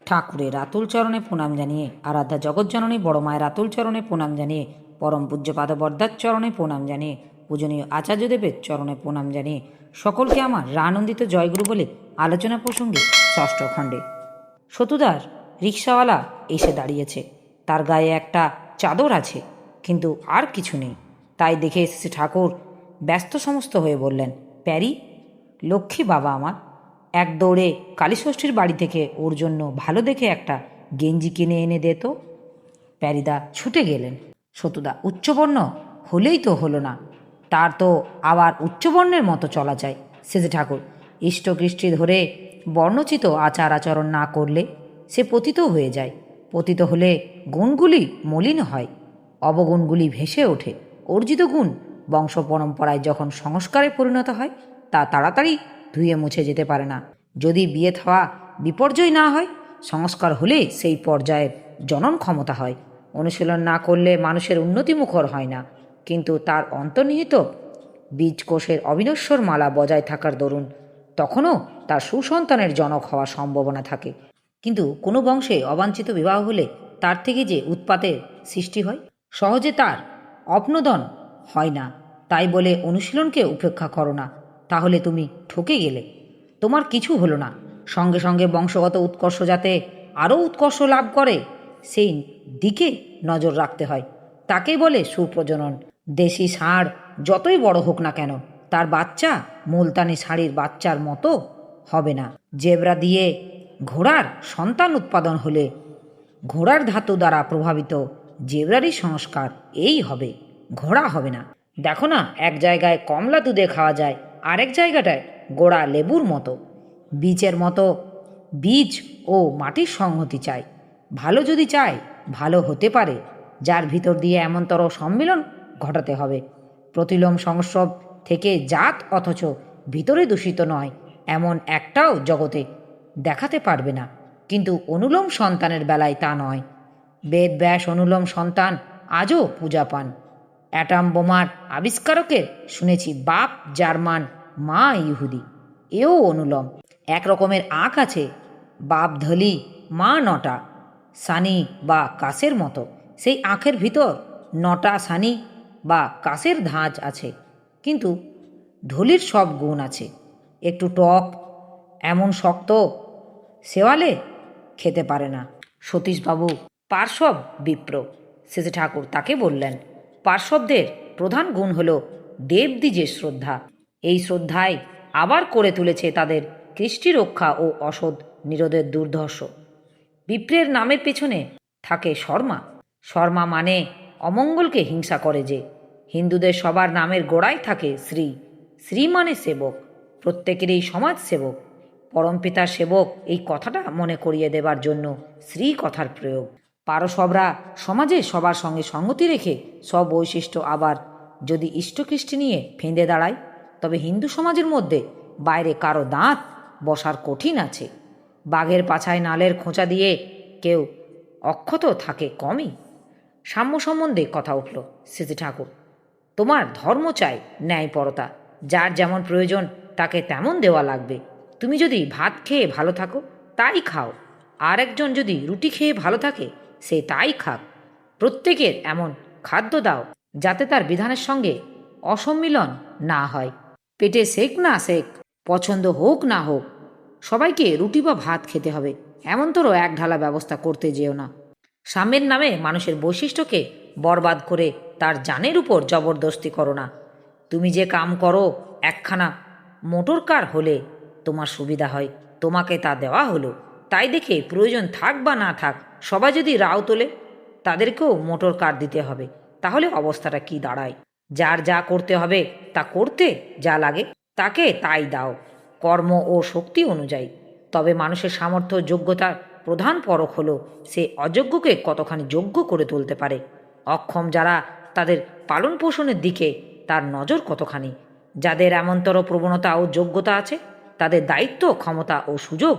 ঠাকুরের আতুল চরণে প্রণাম জানিয়ে, আরাধ্যা জগৎজননী বড় মায়ের আতুল চরণে প্রণাম জানিয়ে, পরম পূজ্যপাদ বরদার চরণে প্রণাম জানিয়ে, পূজনীয় আচার্যদেবের চরণে প্রণাম জানিয়ে সকলকে আমার রানন্দিত জয়গুরু বলে আলোচনা প্রসঙ্গে ষষ্ঠ খণ্ডে। সতুদার রিক্সাওয়ালা এসে দাঁড়িয়েছে। তার গায়ে একটা চাদর আছে, কিন্তু আর কিছু নেই। তাই দেখে এসেছে ঠাকুর ব্যস্ত সমস্ত হয়ে বললেন, প্যারি, লক্ষ্মী বাবা আমার, এক দৌড়ে কালীষষ্ঠীর বাড়ি থেকে ওর জন্য ভালো দেখে একটা গেঞ্জি কিনে এনে দে তো। প্যারিদা ছুটে গেলেন। সতুদা উচ্চবর্ণ হলেই তো হলো না, তার তো আবার উচ্চবর্ণের মতো চলা যায়। সেজে ঠাকুর ইষ্টকৃষ্টি ধরে বর্ণচিত আচার আচরণ না করলে সে পতিত হয়ে যায়। পতিত হলে গুণগুলি মলিন হয়, অবগুণগুলি ভেসে ওঠে। অর্জিত গুণ বংশ পরম্পরায় যখন সংস্কারে পরিণত হয়, তা তাড়াতাড়ি ধুয়ে মুছে যেতে পারে না। যদি বিয়ে থাওয়া বিপর্যয় না হয়, সংস্কার হলে সেই পর্যায়ের জনন ক্ষমতা হয়। অনুশীলন না করলে মানুষের উন্নতিমুখর হয় না, কিন্তু তার অন্তর্নিহিত বীজকোষের অবিনশ্বর মালা বজায় থাকার দরুন তখনও তার সুসন্তানের জনক হওয়ার সম্ভাবনা থাকে। কিন্তু কোনো বংশে অবাঞ্ছিত বিবাহ হলে তার থেকে যে উৎপাতের সৃষ্টি হয়, সহজে তার অপনোদন হয় না। তাই বলে অনুশীলনকে উপেক্ষা করো না, তাহলে তুমি ঠকে গেলে। তোমার কিছু হলো না। সঙ্গে সঙ্গে বংশগত উৎকর্ষ যাতে আরও উৎকর্ষ লাভ করে, সেই দিকে নজর রাখতে হয়। তাকেই বলে সুপ্রজনন। দেশি ষাঁড় যতই বড় হোক না কেন, তার বাচ্চা মুলতানি শাড়ির বাচ্চার মতো হবে না। জেব্রা দিয়ে ঘোড়ার সন্তান উৎপাদন হলে ঘোড়ার ধাতু দ্বারা প্রভাবিত জেব্রারই সংস্কার এই হবে, ঘোড়া হবে না। দেখো না, এক জায়গায় কমলা দুধে খাওয়া যায়, আরেক জায়গাটায় গোড়া লেবুর মতো। বীজের মতো বীজ ও মাটির সংহতি চাই। ভালো যদি চায় ভালো হতে পারে, যার ভিতর দিয়ে এমনতর সম্মিলন ঘটাতে হবে। প্রতিলোম সংস্রব থেকে জাত অথচ ভিতরে দূষিত নয়, এমন একটাও জগতে দেখাতে পারবে না। কিন্তু অনুলোম সন্তানের বেলায় তা নয়। বেদ ব্যাস অনুলোম সন্তান আজও পূজা পান। অ্যাটম বোমার আবিষ্কারকের শুনেছি বাপ জার্মান, মা ইহুদি। এও অনুলোম। এক রকমের আঁক আছে, বাপ ধলি, মা নটা সানি বা কাসের মতো। সেই আঁখের ভিতর নটা সানি বা কাসের ধাঁচ আছে, কিন্তু ধলির সব গুণ আছে। একটু টক, এমন শক্ত সেওয়ালে খেতে পারে না। সতীশবাবু পার্শ্বব বিপ্র। শেষে ঠাকুর তাকে বললেন, পার্শ্ববদের প্রধান গুণ হল দেবদ্বিজের শ্রদ্ধা। এই শ্রদ্ধায় আবার করে তুলেছে তাদের কৃষ্টি রক্ষা ও অসৎ নিরোধের দুর্ধর্ষ। বিপ্রের নামের পেছনে থাকে শর্মা। শর্মা মানে অমঙ্গলকে হিংসা করে যে। হিন্দুদের সবার নামের গোড়ায় থাকে শ্রী। শ্রী মানে সেবক, প্রত্যেকেরই সমাজ সেবক। পরমপিতার সেবক, এই কথাটা মনে করিয়ে দেবার জন্য শ্রী কথার প্রয়োগ। পারসবরা সমাজে সবার সঙ্গে সঙ্গতি রেখে সব বৈশিষ্ট্য আবার যদি ইষ্টকৃষ্টি নিয়ে ফেঁদে দাঁড়ায়, তবে হিন্দু সমাজের মধ্যে বাইরে কারো দাঁত বসার কঠিন আছে। বাঘের পাছায় নালের খোঁচা দিয়ে কেউ অক্ষত থাকে কমই। সাম্য সম্বন্ধে কথা উঠল। স্মৃতি ঠাকুর, তোমার ধর্ম চাই ন্যায়পরতা। যার যেমন প্রয়োজন তাকে তেমন দেওয়া লাগবে। তুমি যদি ভাত খেয়ে ভালো থাকো, তাই খাও। আর একজন যদি রুটি খেয়ে ভালো থাকে, সে তাই খাক। প্রত্যেকের এমন খাদ্য দাও যাতে তার বিধানের সঙ্গে অসম্মিলন না হয়। পেটে সেক না সেক, পছন্দ হোক না হোক, সবাইকে রুটি বা ভাত খেতে হবে, এমনতরও এক ঢালা ব্যবস্থা করতে যেও না। সাম্যের নামে মানুষের বৈশিষ্ট্যকে বরবাদ করে তার জানের উপর জবরদস্তি করো না। তুমি যে কাম করো, একখানা মোটর কার হলে তোমার সুবিধা হয়, তোমাকে তা দেওয়া হলো। তাই দেখে প্রয়োজন থাক বা না থাক, সবাই যদি রাও তোলে, তাদেরকেও মোটর কার দিতে হবে। তাহলে অবস্থাটা কি দাঁড়ায়? যার যা করতে হবে তা করতে যা লাগে তাকে তাই দাও, কর্ম ও শক্তি অনুযায়ী। তবে মানুষের সামর্থ্য যোগ্যতার প্রধান পরখ হলো সে অযোগ্যকে কতখানি যোগ্য করে তুলতে পারে। অক্ষম যারা, তাদের পালন পোষণের দিকে তার নজর কতখানি। যাদের এমনতর প্রবণতা ও যোগ্যতা আছে, তাদের দায়িত্ব, ক্ষমতা ও সুযোগ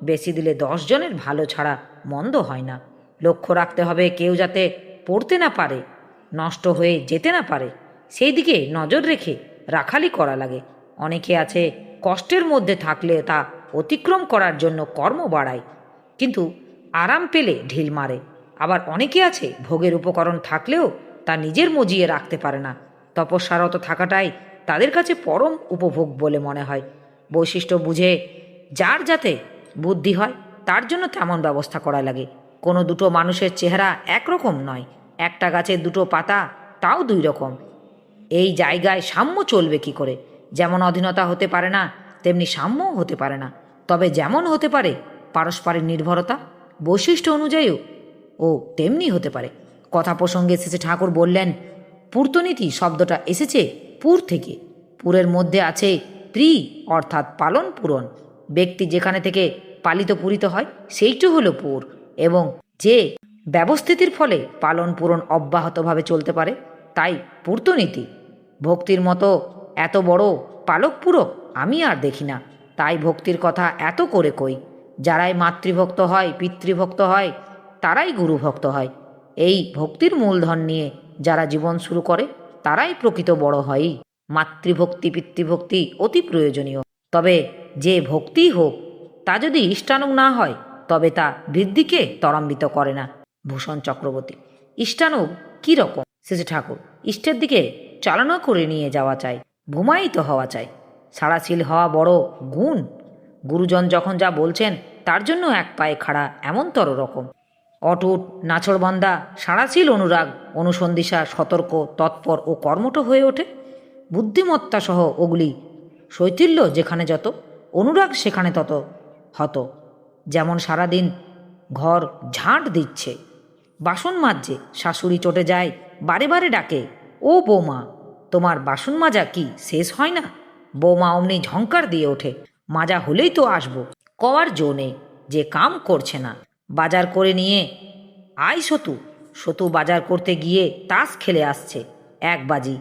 বেশি দিলে 10 জনের ভালো ছাড়া মন্দ হয় না। লক্ষ্য রাখতে হবে কেউ যাতে পড়তে না পারে, নষ্ট হয়ে যেতে না পারে, সেই দিকে নজর রেখে রাখালি করা লাগে। অনেকে আছে কষ্টের মধ্যে থাকলে তা অতিক্রম করার জন্য কর্ম বাড়ায়, কিন্তু আরাম পেলে ঢিল মারে। আবার অনেকে আছে ভোগের উপকরণ থাকলেও তা নিজের মজিয়ে রাখতে পারে না। তপস্যারত থাকাটাই তাদের কাছে পরম উপভোগ বলে মনে হয়। বৈশিষ্ট্য বুঝে যার যাতে বুদ্ধি হয় তার জন্য তেমন ব্যবস্থা করা লাগে। কোনো দুটো মানুষের চেহারা একরকম নয়, একটা গাছের দুটো পাতা তাও দুই রকম। এই জায়গায় সাম্য চলবে কি করে? যেমন অধীনতা হতে পারে না তেমনি সাম্যও হতে পারে না। তবে যেমন হতে পারে পারস্পরিক নির্ভরতা, বৈশিষ্ট্য অনুযায়ীও ও তেমনি হতে পারে। কথা প্রসঙ্গে এসেছে ঠাকুর বললেন, পূর্তনীতি শব্দটা এসেছে পুর থেকে। পুরের মধ্যে আছে প্রি, অর্থাৎ পালন পূরণ। ব্যক্তি যেখানে থেকে পালিত পূরিত হয় সেইটি হলো পুর, এবং যে ব্যবস্থিতির ফলে পালন পূরণ অব্যাহতভাবে চলতে পারে তাই পূর্তনীতি। ভক্তির মতো এত বড় পালক পূরক আমি আর দেখি না, তাই ভক্তির কথা এত করে কই। যারাই মাতৃভক্ত হয়, পিতৃভক্ত হয়, তারাই গুরুভক্ত হয়। এই ভক্তির মূলধন নিয়ে যারা জীবন শুরু করে তারাই প্রকৃত বড় হয়। মাতৃভক্তি পিতৃভক্তি অতি প্রয়োজনীয়, তবে যে ভক্তিই হোক তা যদি ইষ্টানুগ না হয় তবে তা বৃদ্ধিকে ত্বরান্বিত করে না। ভূষণ চক্রবর্তী। ইষ্টানুগ কী রকম? শেষে ঠাকুর, ইষ্টের দিকে চালনা করে নিয়ে যাওয়া চাই, ভূমায়িত হওয়া চাই। সাড়াশীল হওয়া বড় গুণ। গুরুজন যখন যা বলছেন তার জন্য এক পায়ে খাড়া এমনতর রকম। অটুট নাছড়বান্দা সাড়াশীল অনুরাগ অনুসন্ধিসা সতর্ক তৎপর ও কর্মঠ হয়ে ওঠে। বুদ্ধিমত্তা সহ ওগুলি শৈথিল্য যেখানে যত, অনুরাগ সেখানে তত হত। যেমন সারাদিন ঘর ঝাঁট দিচ্ছে, বাসন মাজছে, শাশুড়ি চটে যায়, বারে বারে ডাকে, ও বৌমা তোমার বাসন মাজা কি শেষ হয় না? বৌমা অমনি ঝঙ্কার দিয়ে ওঠে, মাজা হলেই তো আসবো। কওয়ার জো নেই যে কাম করছে না। বাজার করে নিয়ে আয় সতু। সতু বাজার করতে গিয়ে তাস খেলে আসছে, এক বাজি।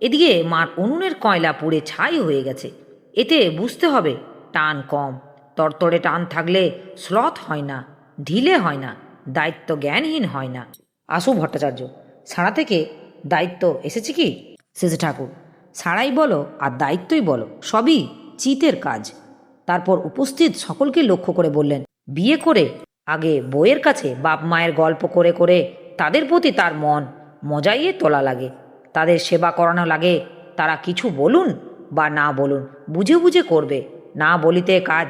এদিকে মার উনুনের কয়লা পুড়ে ছাই হয়ে গেছে। এতে বুঝতে হবে টান কম। তরতরে টান থাকলে শ্লথ হয় না, ঢিলে হয় না, দায়িত্ব জ্ঞানহীন হয় না। আশু ভট্টাচার্য। ছাড়া থেকে দায়িত্ব এসেছে কি? শেষে ঠাকুর, ছাড়াই বলো আর দায়িত্বই বলো সবই চিতের কাজ। তারপর উপস্থিত সকলকে লক্ষ্য করে বললেন, বিয়ে করে আগে বউয়ের কাছে বাপ মায়ের গল্প করে করে তাদের প্রতি তার মন মজাইয়ে তোলা লাগে, তাদের সেবা করানো লাগে। তারা কিছু বলুন বা না বলুন বুঝে বুঝে করবে, না বলিতে কাজ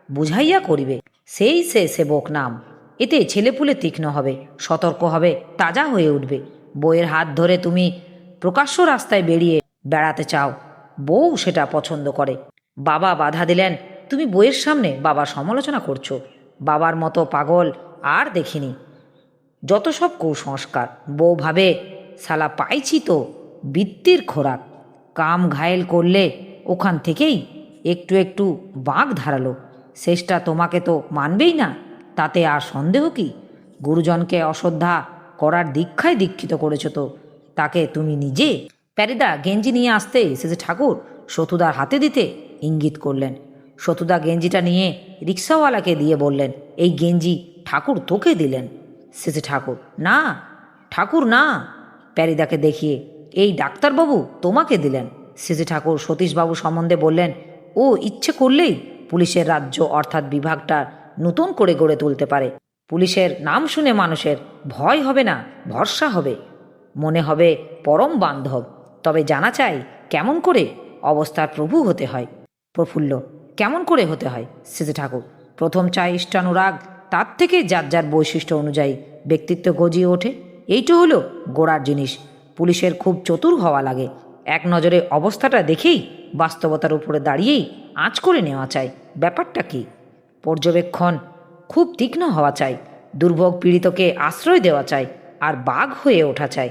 বুঝাইয়া করিবে, সেই সে সেবক নাম। এতে ছেলেপুলে তীক্ষ্ণ হবে, সতর্ক হবে, তাজা হয়ে উঠবে। বউয়ের হাত ধরে তুমি প্রকাশ্য রাস্তায় বেরিয়ে বেড়াতে চাও, বউ সেটা পছন্দ করে। বাবা বাধা দিলেন, তুমি বউয়ের সামনে বাবার সমালোচনা করছো। বাবার মতো পাগল আর দেখিনি। যত সব কুসংস্কার। বউ ভাবে, শালা পাইছি তো বৃত্তির খোরাক। কাম ঘায়েল করলে ওখান থেকেই একটু একটু বাঁক ধারালো। শেষটা তোমাকে তো মানবেই না, তাতে আর সন্দেহ কি? গুরুজনকে অশ্রদ্ধা করার দীক্ষায় দীক্ষিত করেছ তো, তাকে তুমি নিজে। প্যারিদা গেঞ্জি নিয়ে আসতে শেষে ঠাকুর সতুদার হাতে দিতে ইঙ্গিত করলেন। সতুদা গেঞ্জিটা নিয়ে রিক্সাওয়ালাকে দিয়ে বললেন, এই গেঞ্জি ঠাকুর তোকে দিলেন। শেষে ঠাকুর, না ঠাকুর না। প্যারিদাকে দেখিয়ে, এই ডাক্তারবাবু তোমাকে দিলেন। শেষে ঠাকুর সতীশবাবু সম্বন্ধে বললেন, ও ইচ্ছে করলেই পুলিশের রাজ্য অর্থাৎ বিভাগটা নতুন করে গড়ে তুলতে পারে। পুলিশের নাম শুনে মানুষের ভয় হবে না, ভরসা হবে, মনে হবে পরম বান্ধব। তবে জানা চাই কেমন করে অবস্থার প্রভু হতে হয়। প্রফুল্ল, কেমন করে হতে হয়? শেষে ঠাকুর, প্রথম চাই ইষ্টানুরাগ, তার থেকে যার যার বৈশিষ্ট্য অনুযায়ী ব্যক্তিত্ব গজিয়ে ওঠে। এইটা হলো গোড়ার জিনিস। পুলিশের খুব চতুর হওয়া লাগে। এক নজরে অবস্থাটা দেখেই বাস্তবতার উপরে দাঁড়িয়েই আঁচ করে নেওয়া চাই ব্যাপারটা কি। পর্যবেক্ষণ খুব তীক্ষ্ণ হওয়া চাই। দুর্ভোগ পীড়িতকে আশ্রয় দেওয়া চাই, আর বাঘ হয়ে ওঠা চাই।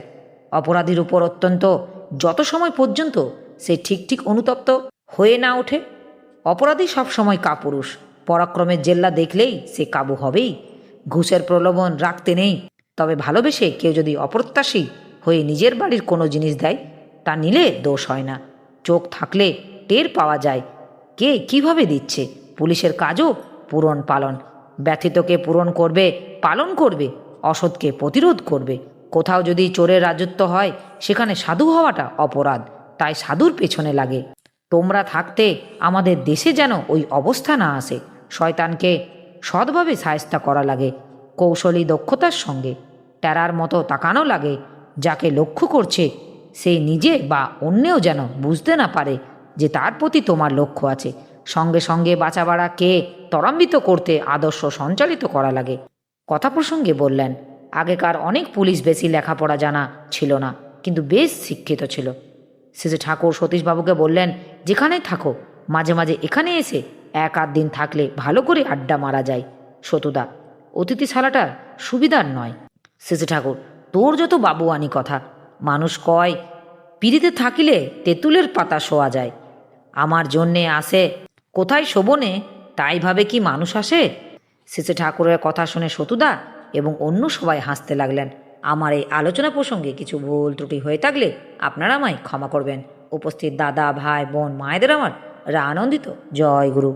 অপরাধীর উপর অত্যন্ত যত সময় পর্যন্ত সে ঠিক ঠিক অনুতপ্ত হয়ে না ওঠে। অপরাধী সবসময় কাপুরুষ, পরাক্রমের জেল্লা দেখলেই সে কাবু হবেই। ঘুষের প্রলোভন রাখতে নেই, তবে ভালোবেসে কেউ যদি অপ্রত্যাশী হয়ে নিজের বাড়ির কোনো জিনিস দেয় তা নিলে দোষ হয় না। চোখ থাকলে টের পাওয়া যায় কে কিভাবে দিচ্ছে। পুলিশের কাজও পূরণ পালন। ব্যথিতকে পূরণ করবে, পালন করবে, অসৎকে প্রতিরোধ করবে। কোথাও যদি চোরের রাজত্ব হয় সেখানে সাধু হওয়াটা অপরাধ, তাই সাধুর পেছনে লাগে। তোমরা থাকতে আমাদের দেশে যেন ওই অবস্থা না আসে। শয়তানকে সৎভাবে সায়স্তা করা লাগে। কৌশলী দক্ষতার সঙ্গে। টেরার মতো তাকানো লাগে, যাকে লক্ষ্য করছে সে নিজে বা অন্যেও যেন বুঝতে না পারে যে তার প্রতি তোমার লক্ষ্য আছে। সঙ্গে সঙ্গে বাঁচা বাড়াকে ত্বরান্বিত করতে আদর্শ সঞ্চালিত করা লাগে। কথা প্রসঙ্গে বললেন, আগেকার অনেক পুলিশ বেশি লেখাপড়া জানা ছিল না, কিন্তু বেশ শিক্ষিত ছিল। শেষে ঠাকুর সতীশবাবুকে বললেন, যেখানে থাকো মাঝে মাঝে এখানে এসে এক আধ দিন থাকলে ভালো করে আড্ডা মারা যায়। সতুদা, অতিথিশালাটার সুবিধার নয়। শেষে ঠাকুর, তোর যত বাবুয়ানি কথা। মানুষ কয় পিড়িতে থাকিলে তেঁতুলের পাতা শোয়া যায়। আমার জন্যে আসে, কোথায় শোভনে তাই ভাবে কি মানুষ আসে? শেষে ঠাকুরের কথা শুনে সতুদা এবং অন্য সবাই হাসতে লাগলেন। আমার এই আলোচনা প্রসঙ্গে কিছু ভুল ত্রুটি হয়ে থাকলে আপনারা আমায় ক্ষমা করবেন। উপস্থিত দাদা, ভাই, বোন, মায়েদের আমার আনন্দিত জয় গুরু।